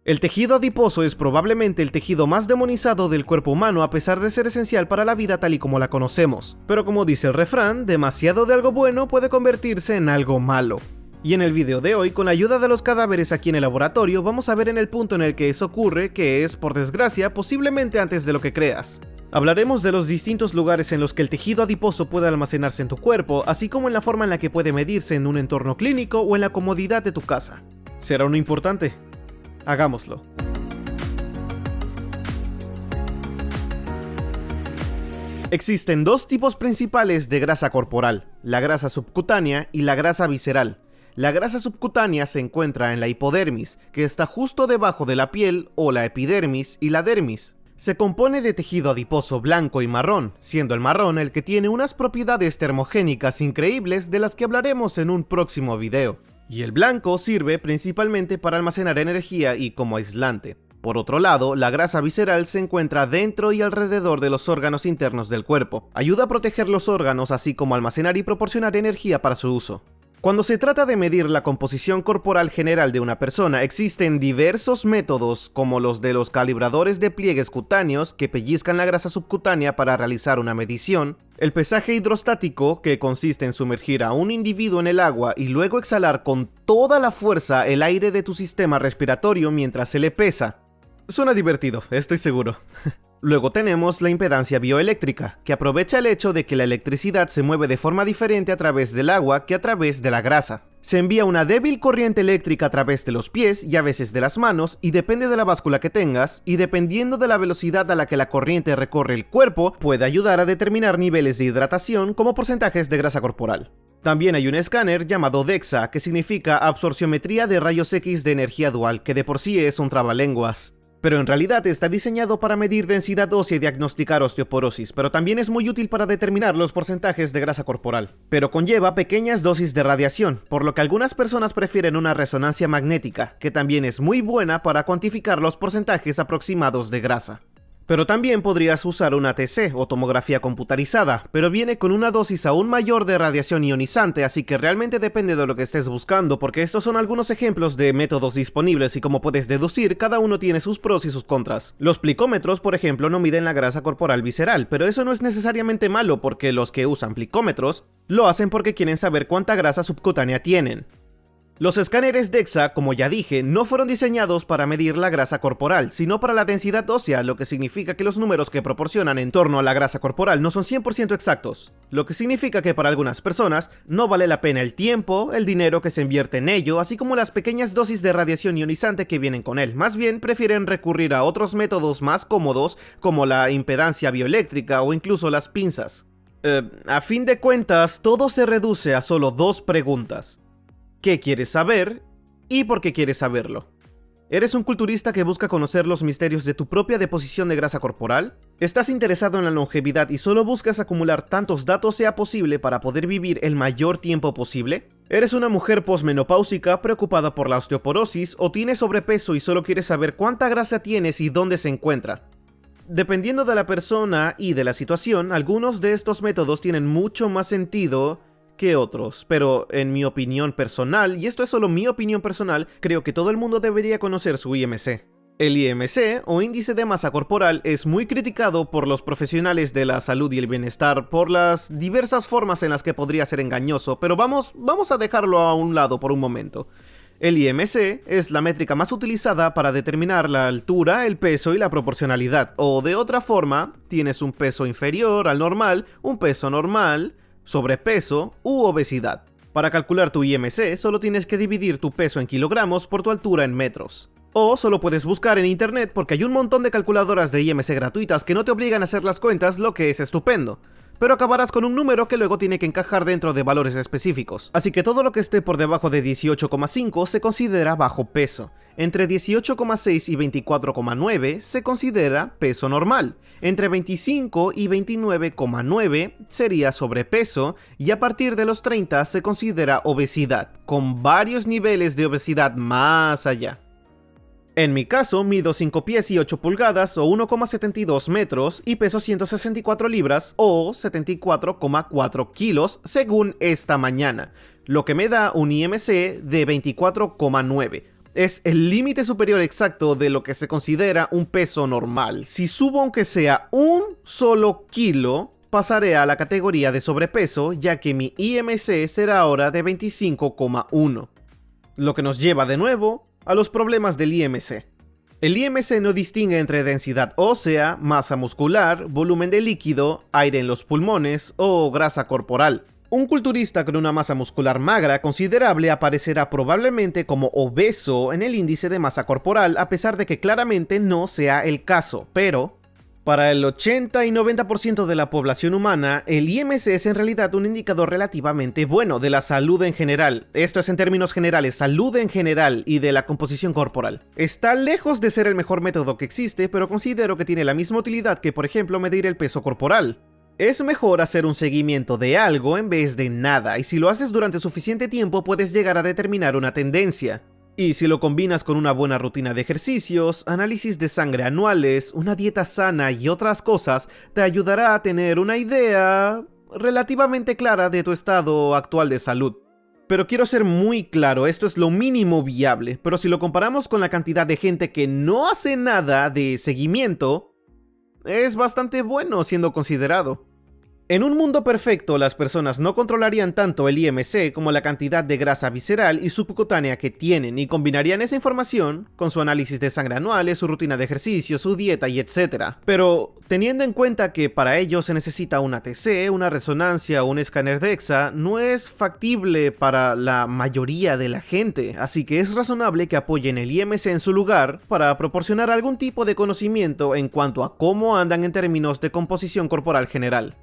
El tejido adiposo es probablemente el tejido más demonizado del cuerpo humano a pesar de ser esencial para la vida tal y como la conocemos. Pero como dice el refrán, demasiado de algo bueno puede convertirse en algo malo. Y en el video de hoy, con la ayuda de los cadáveres aquí en el laboratorio, vamos a ver en el punto en el que eso ocurre, que es, por desgracia, posiblemente antes de lo que creas. Hablaremos de los distintos lugares en los que el tejido adiposo puede almacenarse en tu cuerpo, así como en la forma en la que puede medirse en un entorno clínico o en la comodidad de tu casa. ¿Será uno importante? Hagámoslo. Existen dos tipos principales de grasa corporal, la grasa subcutánea y la grasa visceral. La grasa subcutánea se encuentra en la hipodermis, que está justo debajo de la piel, o la epidermis y la dermis. Se compone de tejido adiposo blanco y marrón, siendo el marrón el que tiene unas propiedades termogénicas increíbles de las que hablaremos en un próximo video. Y el blanco sirve principalmente para almacenar energía y como aislante. Por otro lado, la grasa visceral se encuentra dentro y alrededor de los órganos internos del cuerpo. Ayuda a proteger los órganos así como almacenar y proporcionar energía para su uso. Cuando se trata de medir la composición corporal general de una persona, existen diversos métodos como los de los calibradores de pliegues cutáneos que pellizcan la grasa subcutánea para realizar una medición, el pesaje hidrostático, que consiste en sumergir a un individuo en el agua y luego exhalar con toda la fuerza el aire de tu sistema respiratorio mientras se le pesa. Suena divertido, estoy seguro. Luego tenemos la impedancia bioeléctrica, que aprovecha el hecho de que la electricidad se mueve de forma diferente a través del agua que a través de la grasa. Se envía una débil corriente eléctrica a través de los pies y a veces de las manos, y depende de la báscula que tengas, y dependiendo de la velocidad a la que la corriente recorre el cuerpo, puede ayudar a determinar niveles de hidratación como porcentajes de grasa corporal. También hay un escáner llamado DEXA, que significa absorciometría de rayos X de energía dual, que de por sí es un trabalenguas. Pero en realidad está diseñado para medir densidad ósea y diagnosticar osteoporosis, pero también es muy útil para determinar los porcentajes de grasa corporal. Pero conlleva pequeñas dosis de radiación, por lo que algunas personas prefieren una resonancia magnética, que también es muy buena para cuantificar los porcentajes aproximados de grasa. Pero también podrías usar una TC o tomografía computarizada, pero viene con una dosis aún mayor de radiación ionizante, así que realmente depende de lo que estés buscando, porque estos son algunos ejemplos de métodos disponibles y como puedes deducir, cada uno tiene sus pros y sus contras. Los plicómetros, por ejemplo, no miden la grasa corporal visceral, pero eso no es necesariamente malo porque los que usan plicómetros lo hacen porque quieren saber cuánta grasa subcutánea tienen. Los escáneres DEXA, como ya dije, no fueron diseñados para medir la grasa corporal, sino para la densidad ósea, lo que significa que los números que proporcionan en torno a la grasa corporal no son 100% exactos, lo que significa que para algunas personas no vale la pena el tiempo, el dinero que se invierte en ello, así como las pequeñas dosis de radiación ionizante que vienen con él. Más bien prefieren recurrir a otros métodos más cómodos, como la impedancia bioeléctrica o incluso las pinzas. A fin de cuentas, todo se reduce a solo dos preguntas. ¿Qué quieres saber? ¿Y por qué quieres saberlo? ¿Eres un culturista que busca conocer los misterios de tu propia deposición de grasa corporal? ¿Estás interesado en la longevidad y solo buscas acumular tantos datos sea posible para poder vivir el mayor tiempo posible? ¿Eres una mujer posmenopáusica preocupada por la osteoporosis o tienes sobrepeso y solo quieres saber cuánta grasa tienes y dónde se encuentra? Dependiendo de la persona y de la situación, algunos de estos métodos tienen mucho más sentido que otros, pero en mi opinión personal, y esto es solo mi opinión personal, creo que todo el mundo debería conocer su IMC. El IMC, o índice de masa corporal, es muy criticado por los profesionales de la salud y el bienestar por las diversas formas en las que podría ser engañoso, pero vamos a dejarlo a un lado por un momento. El IMC es la métrica más utilizada para determinar la altura, el peso y la proporcionalidad, o de otra forma, tienes un peso inferior al normal, un peso normal, sobrepeso u obesidad. Para calcular tu IMC solo tienes que dividir tu peso en kilogramos por tu altura en metros. O solo puedes buscar en internet porque hay un montón de calculadoras de IMC gratuitas que no te obligan a hacer las cuentas, lo que es estupendo. Pero acabarás con un número que luego tiene que encajar dentro de valores específicos. Así que todo lo que esté por debajo de 18,5 se considera bajo peso. Entre 18,6 y 24,9 se considera peso normal. Entre 25 y 29,9 sería sobrepeso y a partir de los 30 se considera obesidad, con varios niveles de obesidad más allá. En mi caso, mido 5 pies y 8 pulgadas o 1,72 metros y peso 164 libras o 74,4 kilos según esta mañana, lo que me da un IMC de 24,9. Es el límite superior exacto de lo que se considera un peso normal. Si subo aunque sea un solo kilo, pasaré a la categoría de sobrepeso, ya que mi IMC será ahora de 25,1. Lo que nos lleva de nuevo a los problemas del IMC. El IMC no distingue entre densidad ósea, masa muscular, volumen de líquido, aire en los pulmones o grasa corporal. Un culturista con una masa muscular magra considerable aparecerá probablemente como obeso en el índice de masa corporal, a pesar de que claramente no sea el caso, pero para el 80 y 90% de la población humana, el IMC es en realidad un indicador relativamente bueno de la salud en general. Esto es en términos generales, salud en general y de la composición corporal. Está lejos de ser el mejor método que existe, pero considero que tiene la misma utilidad que, por ejemplo, medir el peso corporal. Es mejor hacer un seguimiento de algo en vez de nada, y si lo haces durante suficiente tiempo puedes llegar a determinar una tendencia. Y si lo combinas con una buena rutina de ejercicios, análisis de sangre anuales, una dieta sana y otras cosas, te ayudará a tener una idea relativamente clara de tu estado actual de salud. Pero quiero ser muy claro, esto es lo mínimo viable, pero si lo comparamos con la cantidad de gente que no hace nada de seguimiento, es bastante bueno siendo considerado. En un mundo perfecto, las personas no controlarían tanto el IMC como la cantidad de grasa visceral y subcutánea que tienen, y combinarían esa información con su análisis de sangre anuales, su rutina de ejercicio, su dieta y etc. Pero teniendo en cuenta que para ello se necesita una TC, una resonancia o un escáner DEXA, no es factible para la mayoría de la gente, así que es razonable que apoyen el IMC en su lugar para proporcionar algún tipo de conocimiento en cuanto a cómo andan en términos de composición corporal general.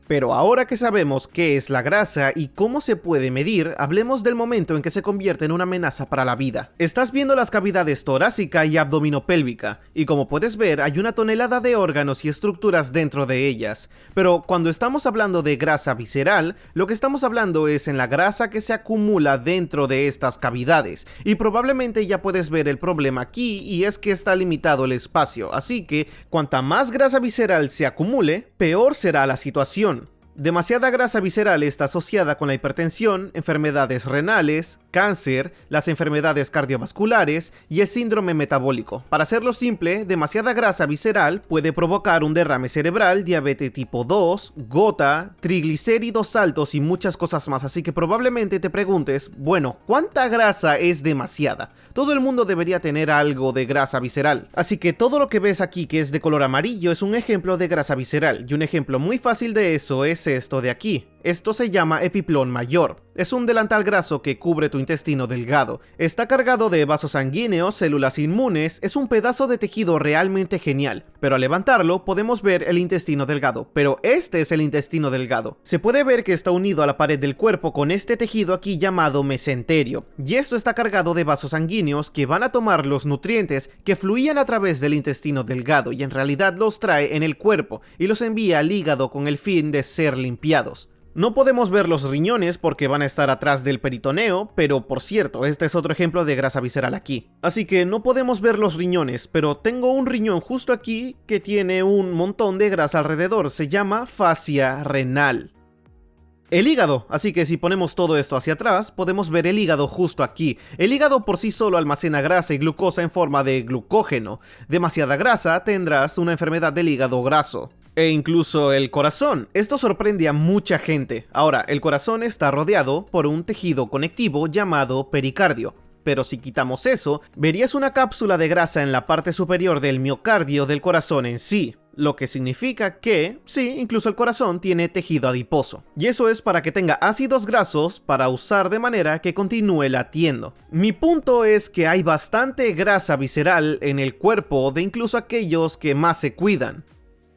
Pero ahora que sabemos qué es la grasa y cómo se puede medir, hablemos del momento en que se convierte en una amenaza para la vida. Estás viendo las cavidades torácica y abdominopélvica, y como puedes ver hay una tonelada de órganos y estructuras dentro de ellas. Pero cuando estamos hablando de grasa visceral, lo que estamos hablando es en la grasa que se acumula dentro de estas cavidades, y probablemente ya puedes ver el problema aquí, y es que está limitado el espacio, así que cuanta más grasa visceral se acumule, peor será la situación. Demasiada grasa visceral está asociada con la hipertensión, enfermedades renales, cáncer, las enfermedades cardiovasculares y el síndrome metabólico. Para hacerlo simple, demasiada grasa visceral puede provocar un derrame cerebral, diabetes tipo 2, gota, triglicéridos altos y muchas cosas más, así que probablemente te preguntes, bueno, ¿cuánta grasa es demasiada? Todo el mundo debería tener algo de grasa visceral, así que todo lo que ves aquí que es de color amarillo es un ejemplo de grasa visceral, y un ejemplo muy fácil de eso es esto de aquí. Esto se llama epiplón mayor. Es un delantal graso que cubre tu intestino delgado. Está cargado de vasos sanguíneos, células inmunes, es un pedazo de tejido realmente genial. Pero al levantarlo podemos ver el intestino delgado. Pero este es el intestino delgado. Se puede ver que está unido a la pared del cuerpo con este tejido aquí llamado mesenterio. Y esto está cargado de vasos sanguíneos que van a tomar los nutrientes que fluían a través del intestino delgado y en realidad los trae en el cuerpo y los envía al hígado con el fin de ser limpiados. No podemos ver los riñones porque van a estar atrás del peritoneo, pero por cierto, este es otro ejemplo de grasa visceral aquí. Así que no podemos ver los riñones, pero tengo un riñón justo aquí que tiene un montón de grasa alrededor, se llama fascia renal. El hígado, así que si ponemos todo esto hacia atrás, podemos ver el hígado justo aquí. El hígado por sí solo almacena grasa y glucosa en forma de glucógeno. Demasiada grasa, tendrás una enfermedad del hígado graso. E incluso el corazón. Esto sorprende a mucha gente. Ahora, el corazón está rodeado por un tejido conectivo llamado pericardio. Pero si quitamos eso, verías una cápsula de grasa en la parte superior del miocardio del corazón en sí. Lo que significa que, sí, incluso el corazón tiene tejido adiposo. Y eso es para que tenga ácidos grasos para usar de manera que continúe latiendo. Mi punto es que hay bastante grasa visceral en el cuerpo de incluso aquellos que más se cuidan.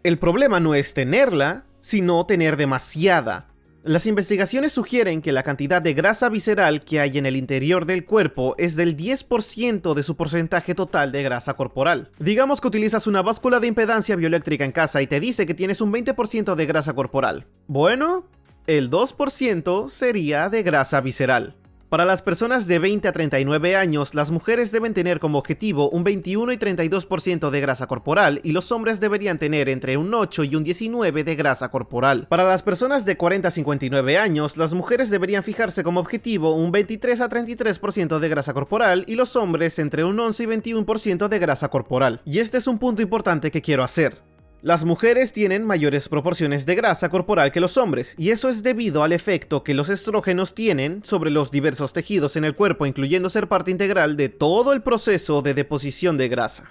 El problema no es tenerla, sino tener demasiada. Las investigaciones sugieren que la cantidad de grasa visceral que hay en el interior del cuerpo es del 10% de su porcentaje total de grasa corporal. Digamos que utilizas una báscula de impedancia bioeléctrica en casa y te dice que tienes un 20% de grasa corporal. Bueno, el 2% sería de grasa visceral. Para las personas de 20 a 39 años, las mujeres deben tener como objetivo un 21 y 32% de grasa corporal y los hombres deberían tener entre un 8 y un 19 de grasa corporal. Para las personas de 40 a 59 años, las mujeres deberían fijarse como objetivo un 23 a 33% de grasa corporal y los hombres entre un 11 y 21% de grasa corporal. Y este es un punto importante que quiero hacer. Las mujeres tienen mayores proporciones de grasa corporal que los hombres, y eso es debido al efecto que los estrógenos tienen sobre los diversos tejidos en el cuerpo, incluyendo ser parte integral de todo el proceso de deposición de grasa.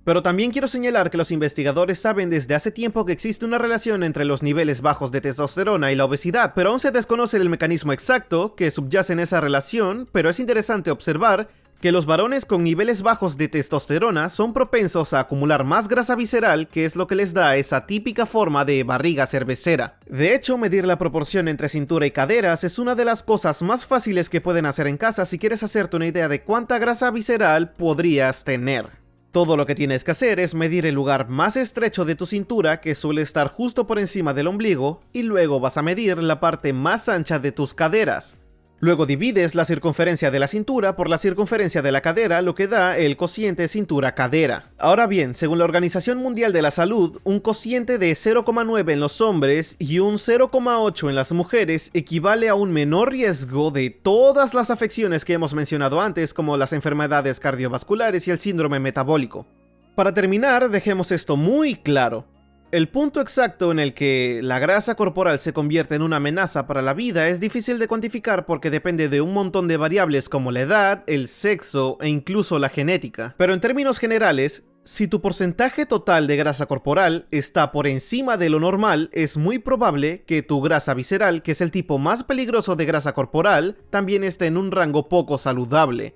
Pero también quiero señalar que los investigadores saben desde hace tiempo que existe una relación entre los niveles bajos de testosterona y la obesidad, pero aún se desconoce el mecanismo exacto que subyace en esa relación, pero es interesante observar que los varones con niveles bajos de testosterona son propensos a acumular más grasa visceral, que es lo que les da esa típica forma de barriga cervecera. De hecho, medir la proporción entre cintura y caderas es una de las cosas más fáciles que pueden hacer en casa si quieres hacerte una idea de cuánta grasa visceral podrías tener. Todo lo que tienes que hacer es medir el lugar más estrecho de tu cintura, que suele estar justo por encima del ombligo, y luego vas a medir la parte más ancha de tus caderas. Luego divides la circunferencia de la cintura por la circunferencia de la cadera, lo que da el cociente cintura-cadera. Ahora bien, según la Organización Mundial de la Salud, un cociente de 0,9 en los hombres y un 0,8 en las mujeres equivale a un menor riesgo de todas las afecciones que hemos mencionado antes, como las enfermedades cardiovasculares y el síndrome metabólico. Para terminar, dejemos esto muy claro. El punto exacto en el que la grasa corporal se convierte en una amenaza para la vida es difícil de cuantificar porque depende de un montón de variables como la edad, el sexo e incluso la genética. Pero en términos generales, si tu porcentaje total de grasa corporal está por encima de lo normal, es muy probable que tu grasa visceral, que es el tipo más peligroso de grasa corporal, también esté en un rango poco saludable.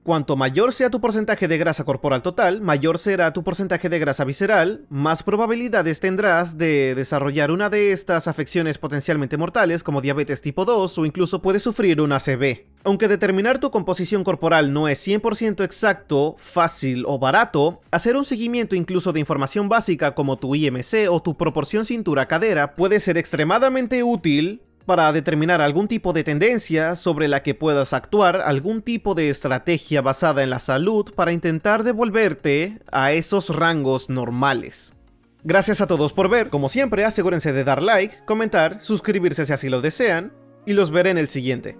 Cuanto mayor sea tu porcentaje de grasa corporal total, mayor será tu porcentaje de grasa visceral, más probabilidades tendrás de desarrollar una de estas afecciones potencialmente mortales como diabetes tipo 2 o incluso puedes sufrir un ACV. Aunque determinar tu composición corporal no es 100% exacto, fácil o barato, hacer un seguimiento incluso de información básica como tu IMC o tu proporción cintura-cadera puede ser extremadamente útil para determinar algún tipo de tendencia sobre la que puedas actuar, algún tipo de estrategia basada en la salud para intentar devolverte a esos rangos normales. Gracias a todos por ver, como siempre asegúrense de dar like, comentar, suscribirse si así lo desean, y los veré en el siguiente.